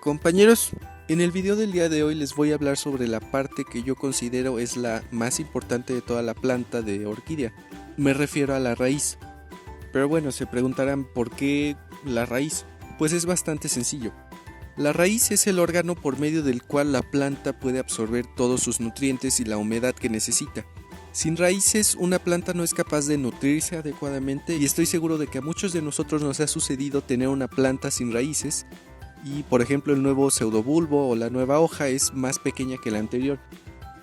Compañeros, en el video del día de hoy les voy a hablar sobre la parte que yo considero es la más importante de toda la planta de orquídea. Me refiero a la raíz. Pero bueno, se preguntarán ¿por qué la raíz? Pues es bastante sencillo. La raíz es el órgano por medio del cual la planta puede absorber todos sus nutrientes y la humedad que necesita. Sin raíces, una planta no es capaz de nutrirse adecuadamente y estoy seguro de que a muchos de nosotros nos ha sucedido tener una planta sin raíces y, por ejemplo, el nuevo pseudobulbo o la nueva hoja es más pequeña que la anterior.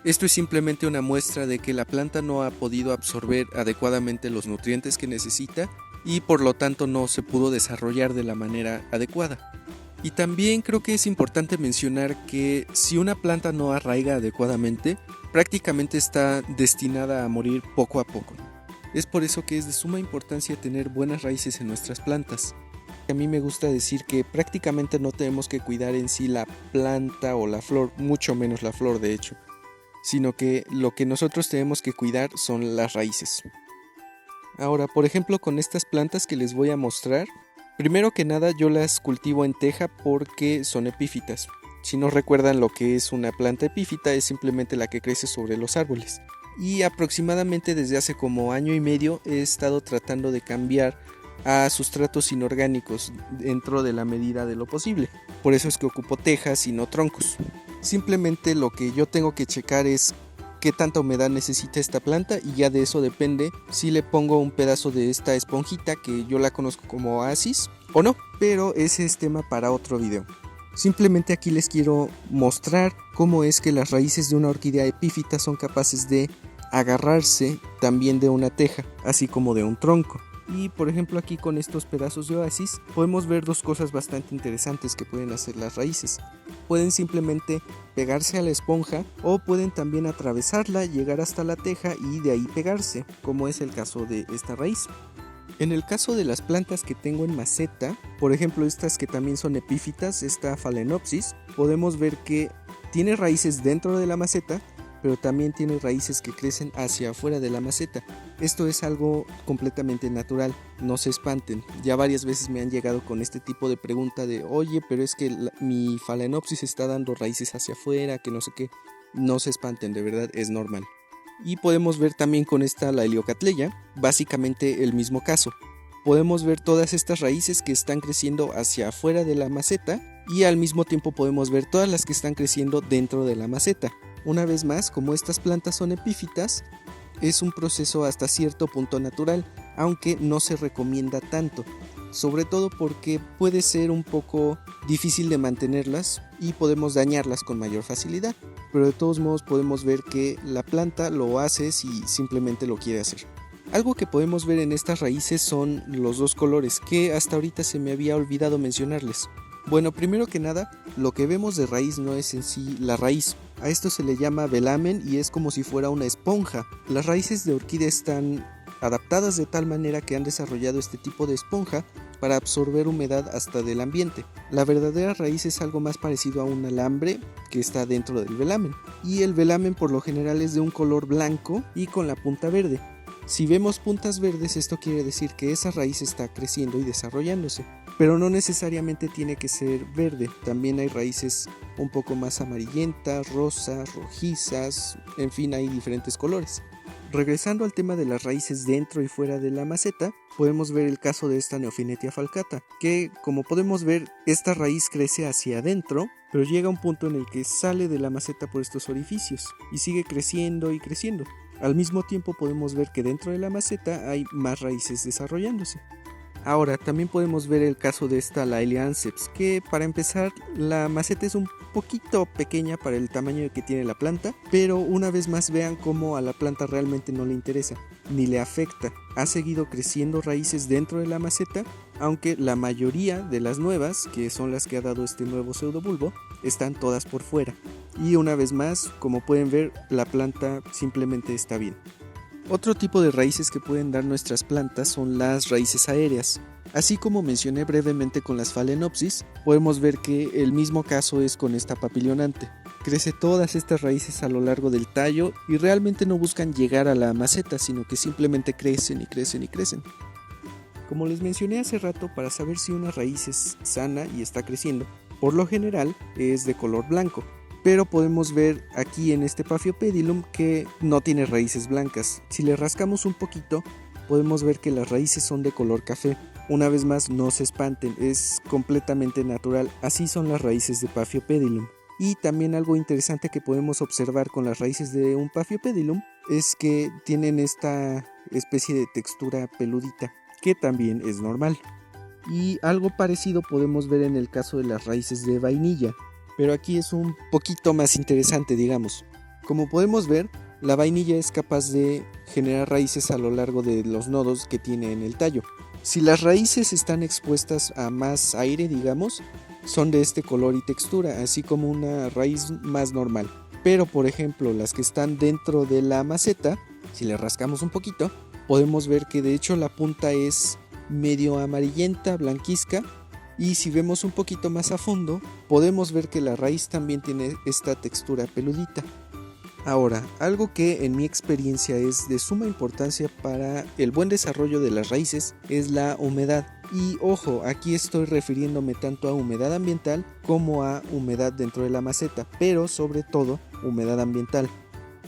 Esto es simplemente una muestra de que la planta no ha podido absorber adecuadamente los nutrientes que necesita y por lo tanto no se pudo desarrollar de la manera adecuada. Y también creo que es importante mencionar que si una planta no arraiga adecuadamente, prácticamente está destinada a morir poco a poco. Es por eso que es de suma importancia tener buenas raíces en nuestras plantas. A mí me gusta decir que prácticamente no tenemos que cuidar en sí la planta o la flor, mucho menos la flor de hecho, sino que lo que nosotros tenemos que cuidar son las raíces. Ahora, por ejemplo, con estas plantas que les voy a mostrar, primero que nada yo las cultivo en teja porque son epífitas. Si no recuerdan lo que es una planta epífita, es simplemente la que crece sobre los árboles. Y aproximadamente desde hace como año y medio he estado tratando de cambiar a sustratos inorgánicos dentro de la medida de lo posible. Por eso es que ocupo tejas y no troncos. Simplemente lo que yo tengo que checar es qué tanta humedad necesita esta planta y ya de eso depende si le pongo un pedazo de esta esponjita que yo la conozco como oasis o no, pero ese es tema para otro video. Simplemente aquí les quiero mostrar cómo es que las raíces de una orquídea epífita son capaces de agarrarse también de una teja, así como de un tronco. Y por ejemplo aquí con estos pedazos de oasis podemos ver dos cosas bastante interesantes que pueden hacer las raíces. Pueden simplemente pegarse a la esponja o pueden también atravesarla, llegar hasta la teja y de ahí pegarse, como es el caso de esta raíz. En el caso de las plantas que tengo en maceta, por ejemplo estas que también son epífitas, esta Phalaenopsis, podemos ver que tiene raíces dentro de la maceta, pero también tiene raíces que crecen hacia afuera de la maceta. Esto es algo completamente natural, no se espanten. Ya varias veces me han llegado con este tipo de pregunta de oye, pero es que mi Phalaenopsis está dando raíces hacia afuera, que no sé qué. No se espanten, de verdad es normal. Y podemos ver también con esta la Heliocatleya, básicamente el mismo caso. Podemos ver todas estas raíces que están creciendo hacia afuera de la maceta y al mismo tiempo podemos ver todas las que están creciendo dentro de la maceta. Una vez más, como estas plantas son epífitas, es un proceso hasta cierto punto natural, aunque no se recomienda tanto, sobre todo porque puede ser un poco difícil de mantenerlas y podemos dañarlas con mayor facilidad, pero de todos modos podemos ver que la planta lo hace si simplemente lo quiere hacer. Algo que podemos ver en estas raíces son los dos colores, que hasta ahorita se me había olvidado mencionarles. Bueno, primero que nada, lo que vemos de raíz no es en sí la raíz. A esto se le llama velamen y es como si fuera una esponja. Las raíces de orquídea están adaptadas de tal manera que han desarrollado este tipo de esponja para absorber humedad hasta del ambiente. La verdadera raíz es algo más parecido a un alambre que está dentro del velamen. Y el velamen por lo general es de un color blanco y con la punta verde. Si vemos puntas verdes, esto quiere decir que esa raíz está creciendo y desarrollándose. Pero no necesariamente tiene que ser verde, también hay raíces un poco más amarillentas, rosas, rojizas, en fin, hay diferentes colores. Regresando al tema de las raíces dentro y fuera de la maceta, podemos ver el caso de esta Neophynetia falcata, que como podemos ver, esta raíz crece hacia adentro, pero llega a un punto en el que sale de la maceta por estos orificios y sigue creciendo y creciendo. Al mismo tiempo podemos ver que dentro de la maceta hay más raíces desarrollándose. Ahora, también podemos ver el caso de esta Laelia anceps, que para empezar, la maceta es un poquito pequeña para el tamaño que tiene la planta, pero una vez más vean cómo a la planta realmente no le interesa, ni le afecta. Ha seguido creciendo raíces dentro de la maceta, aunque la mayoría de las nuevas, que son las que ha dado este nuevo pseudobulbo, están todas por fuera. Y una vez más, como pueden ver, la planta simplemente está bien. Otro tipo de raíces que pueden dar nuestras plantas son las raíces aéreas. Así como mencioné brevemente con las Phalaenopsis, podemos ver que el mismo caso es con esta papilionante. Crece todas estas raíces a lo largo del tallo y realmente no buscan llegar a la maceta, sino que simplemente crecen y crecen y crecen. Como les mencioné hace rato, para saber si una raíz es sana y está creciendo, por lo general es de color blanco, pero podemos ver aquí en este Paphiopedilum que no tiene raíces blancas. Si le rascamos un poquito, podemos ver que las raíces son de color café. Una vez más, no se espanten, es completamente natural, así son las raíces de Paphiopedilum. Y también algo interesante que podemos observar con las raíces de un Paphiopedilum es que tienen esta especie de textura peludita, que también es normal. Y algo parecido podemos ver en el caso de las raíces de vainilla, pero aquí es un poquito más interesante, digamos. Como podemos ver, la vainilla es capaz de generar raíces a lo largo de los nodos que tiene en el tallo. Si las raíces están expuestas a más aire, digamos, son de este color y textura, así como una raíz más normal. Pero por ejemplo, las que están dentro de la maceta, si le rascamos un poquito, podemos ver que de hecho la punta es medio amarillenta, blanquizca, y si vemos un poquito más a fondo, podemos ver que la raíz también tiene esta textura peludita. Ahora, algo que en mi experiencia es de suma importancia para el buen desarrollo de las raíces es la humedad. Y ojo, aquí estoy refiriéndome tanto a humedad ambiental como a humedad dentro de la maceta, pero sobre todo humedad ambiental.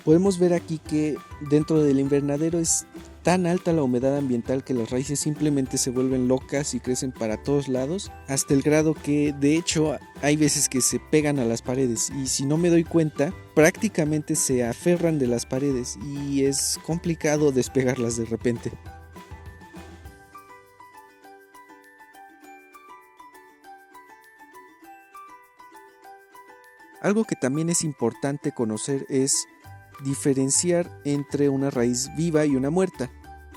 Podemos ver aquí que dentro del invernadero es tan alta la humedad ambiental que las raíces simplemente se vuelven locas y crecen para todos lados, hasta el grado que de hecho hay veces que se pegan a las paredes y si no me doy cuenta prácticamente se aferran de las paredes y es complicado despegarlas de repente. Algo que también es importante conocer es diferenciar entre una raíz viva y una muerta.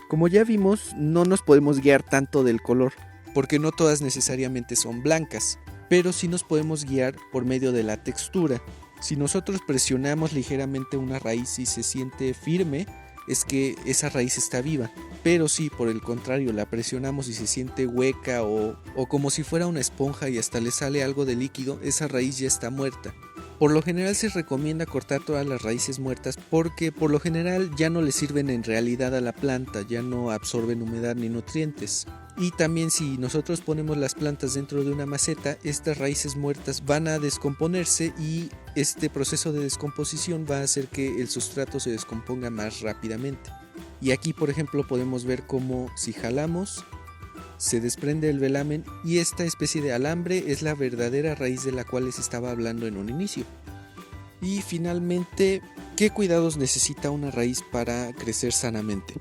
Como ya vimos, no nos podemos guiar tanto del color, porque no todas necesariamente son blancas, pero sí nos podemos guiar por medio de la textura. Si nosotros presionamos ligeramente una raíz y se siente firme, es que esa raíz está viva, pero si por el contrario la presionamos y se siente hueca o como si fuera una esponja y hasta le sale algo de líquido, esa raíz ya está muerta. Por lo general se recomienda cortar todas las raíces muertas porque por lo general ya no le sirven en realidad a la planta, ya no absorben humedad ni nutrientes. Y también si nosotros ponemos las plantas dentro de una maceta, estas raíces muertas van a descomponerse y este proceso de descomposición va a hacer que el sustrato se descomponga más rápidamente. Y aquí por ejemplo podemos ver cómo si jalamos se desprende el velamen y esta especie de alambre es la verdadera raíz de la cual les estaba hablando en un inicio. Y finalmente, ¿qué cuidados necesita una raíz para crecer sanamente?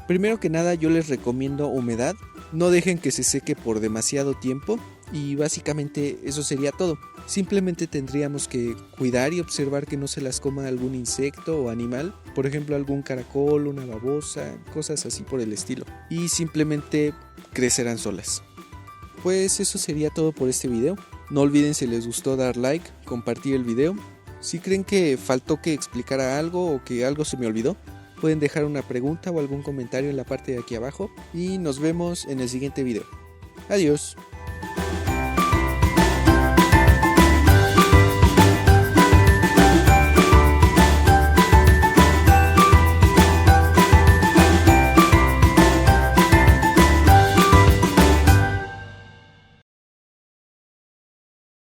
Primero que nada yo les recomiendo humedad, no dejen que se seque por demasiado tiempo y básicamente eso sería todo. Simplemente tendríamos que cuidar y observar que no se las coma algún insecto o animal, por ejemplo algún caracol, una babosa, cosas así por el estilo. Y simplemente crecerán solas. Pues eso sería todo por este video. No olviden si les gustó dar like, compartir el video. Si creen que faltó que explicara algo o que algo se me olvidó, pueden dejar una pregunta o algún comentario en la parte de aquí abajo y nos vemos en el siguiente video. Adiós.